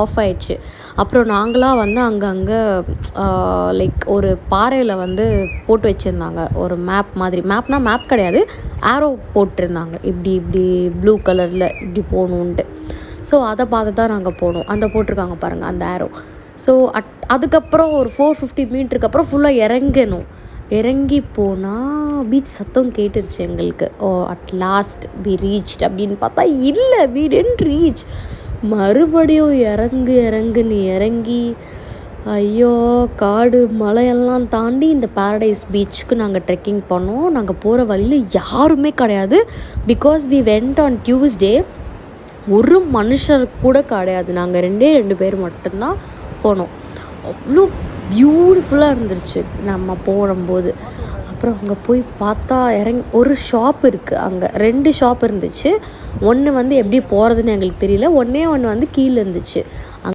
Of ஆயிடுச்சு. அப்புறம் நாங்களா வந்து அங்கங்கே லைக் ஒரு பாறையில் வந்து போட்டு வச்சுருந்தாங்க. ஒரு மேப் மாதிரி. மேப் கிடையாது. ஆரோ போட்டிருந்தாங்க. இப்படி இப்படி ப்ளூ கலரில் இப்படி போகணுன்ட்டு. ஸோ அதை பார்த்து தான் நாங்கள் போனோம். அந்த போட்டிருக்காங்க பாருங்கள் அந்த ஆரோ. ஸோ அதுக்கப்புறம் ஒரு 450 மீட்டருக்கு அப்புறம் ஃபுல்லாக இறங்கணும். இறங்கி போனால் பீச் சத்தம் கேட்டுருச்சு எங்களுக்கு. ஓ அட் லாஸ்ட் வி ரீச்ட் அப்படின்னு பார்த்தா இல்லை, வி டிட்ன்ட் ரீச். மறுபடியும் இறங்குன்னு இறங்கி ஐயோ காடு மலையெல்லாம் தாண்டி இந்த பாரடைஸ் பீச்சுக்கு நாங்கள் ட்ரெக்கிங் பண்ணோம். நாங்கள் போகிற வழியில் யாருமே கிடையாது. Because we went on Tuesday. ஒரு மனுஷர் கூட கிடையாது. நாங்கள் 2 பேர் மட்டும்தான் போனோம். அவ்வளோ பியூட்டிஃபுல்லாக இருந்துருச்சு நம்ம போகும்போது. அப்புறம் அங்கே போய் பார்த்தா ஒரு ஷாப் இருக்குது. அங்கே 2 ஷாப் இருந்துச்சு. ஒன்று வந்து எப்படி போகிறதுன்னு எங்களுக்கு தெரியல. ஒன்று வந்து கீழே இருந்துச்சு.